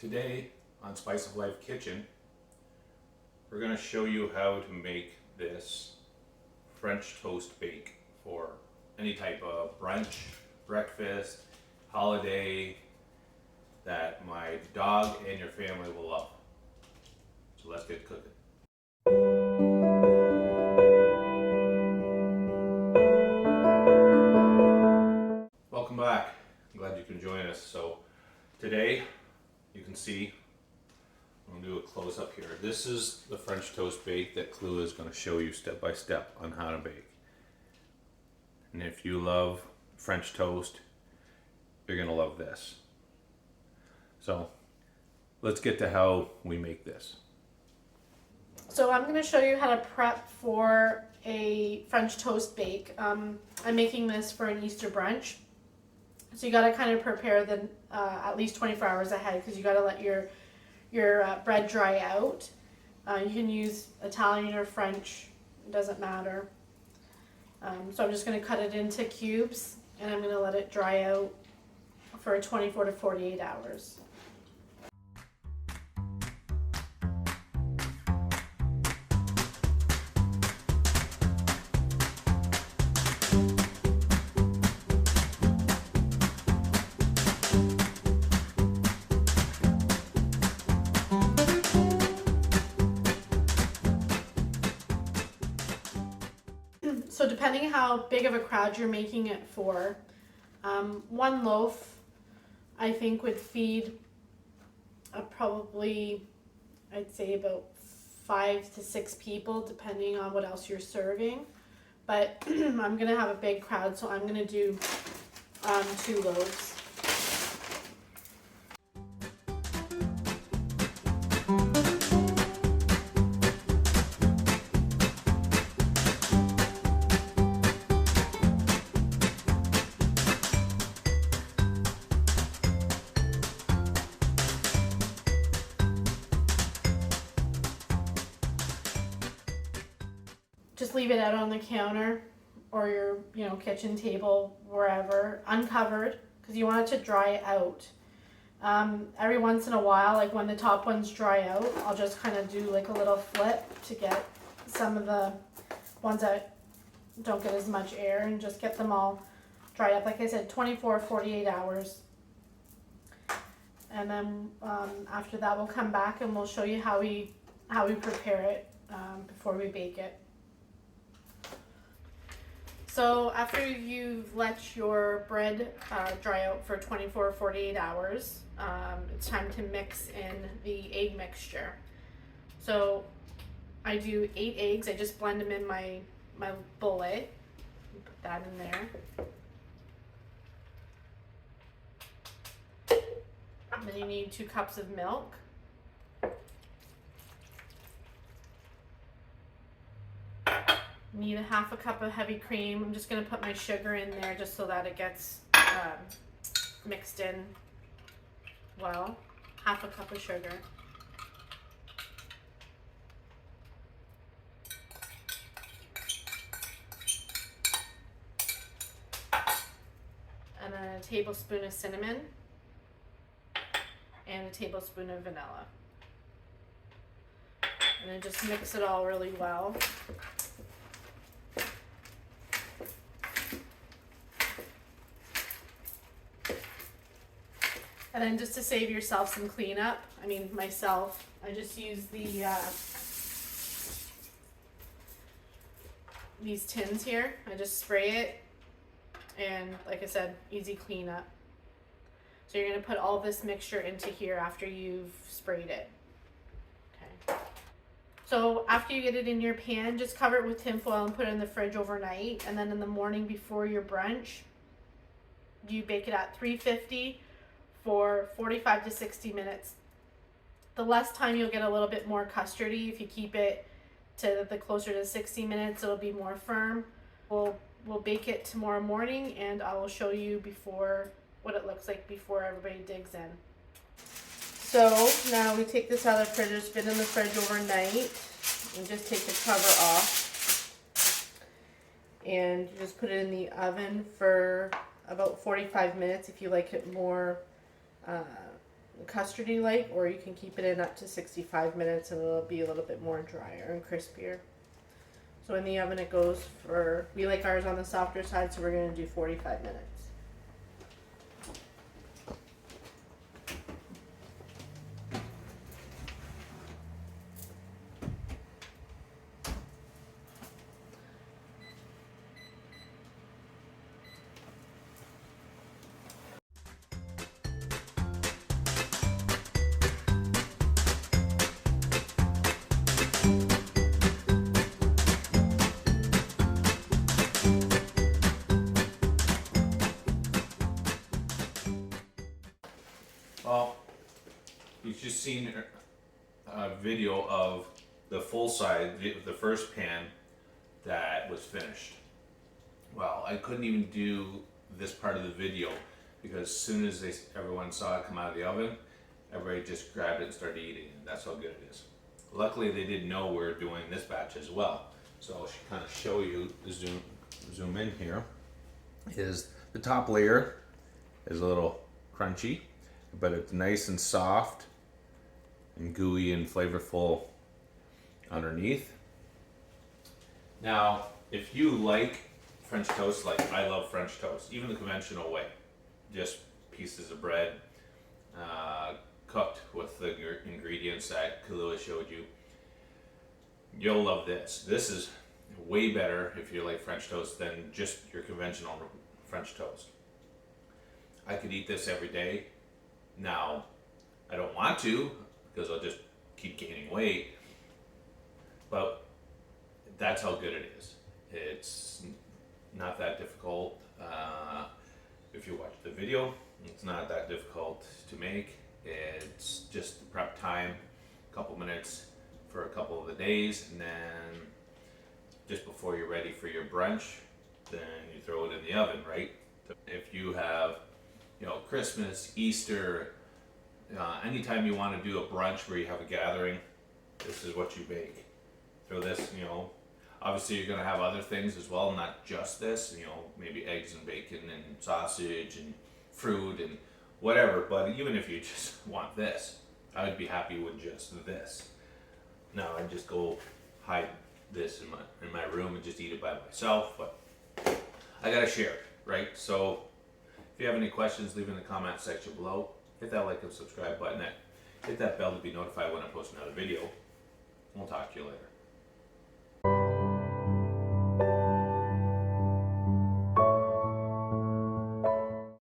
Today on Spice of Life Kitchen, we're going to show you how to make this French toast bake for any type of brunch, breakfast, holiday that my dog and your family will love. So let's get cooking. Welcome back. I'm glad you can join us. So today, you can see, I'm going to do a close up here. This is the French toast bake that Clue is going to show you step by step on how to bake. And if you love French toast, you're going to love this. So let's get to how we make this. So I'm going to show you how to prep for a French toast bake. I'm making this for an Easter brunch. So you got to kind of prepare the at least 24 hours ahead, because you got to let your bread dry out. You can use Italian or French, it doesn't matter. So I'm just going to cut it into cubes, and I'm going to let it dry out for 24 to 48 hours. So depending how big of a crowd you're making it for, one loaf I think would feed probably, I'd say about 5 to 6 people, depending on what else you're serving. But I'm gonna have a big crowd, so I'm gonna do 2 loaves. Just leave it out on the counter or your kitchen table, wherever, uncovered, because you want it to dry out. Every once in a while, like when the top ones dry out, I'll just kind of do like a little flip to get some of the ones that don't get as much air, and just get them all dried up. Like I said, 24 or 48 hours. And then after that, we'll come back and we'll show you how we prepare it before we bake it. So after you've let your bread dry out for 24 or 48 hours, it's time to mix in the egg mixture. So I do 8 eggs. I just blend them in my bullet. Put that in there. And then you need 2 cups of milk. Need a half a cup of heavy cream. I'm just going to put my sugar in there just so that it gets mixed in well. Half a cup of sugar. And then a tablespoon of cinnamon. And a tablespoon of vanilla. And then just mix it all really well. And then just to save yourself some cleanup, myself, I just use these tins here. I just spray it, and like I said, easy cleanup. So you're going to put all this mixture into here after you've sprayed it. Okay. So after you get it in your pan, just cover it with tin foil and put it in the fridge overnight. And then in the morning before your brunch, you bake it at 350 for 45 to 60 minutes. The less time, you'll get a little bit more custardy. If you keep it to the closer to 60 minutes, it'll be more firm. We'll bake it tomorrow morning, and I will show you what it looks like before everybody digs in. So now we take this out of the fridge. It's been in the fridge overnight, and just take the cover off, and you just put it in the oven for about 45 minutes if you like it more custardy like, or you can keep it in up to 65 minutes and it'll be a little bit more drier and crispier. So in the oven it goes for, we like ours on the softer side, so we're going to do 45 minutes. Well, you've just seen a video of the full size, the first pan that was finished. Well, I couldn't even do this part of the video because as soon as everyone saw it come out of the oven, everybody just grabbed it and started eating it. That's how good it is. Luckily, they didn't know we were doing this batch as well. So I'll kind of show you, zoom in here, is the top layer is a little crunchy, but it's nice and soft and gooey and flavorful underneath. Now, if you like French toast, like I love French toast, even the conventional way, just pieces of bread, cooked with the ingredients that Kalua showed you, you'll love this. This is way better if you like French toast than just your conventional French toast. I could eat this every day. Now, I don't want to because I'll just keep gaining weight, but that's how good it is. It's not that difficult. If you watch the video, it's not that difficult to make. It's just the prep time, a couple minutes for a couple of the days, and then just before you're ready for your brunch, then you throw it in the oven, right? If you have, Christmas, Easter, anytime you want to do a brunch where you have a gathering, this is what you bake. Throw this, obviously you're gonna have other things as well, not just this, maybe eggs and bacon and sausage and fruit and whatever, but even if you just want this, I would be happy with just this. Now I just go hide this in my room and just eat it by myself, but I gotta share it, right? So if you have any questions, leave in the comment section below. Hit that like and subscribe button. Hit that bell to be notified when I post another video. We'll talk to you later.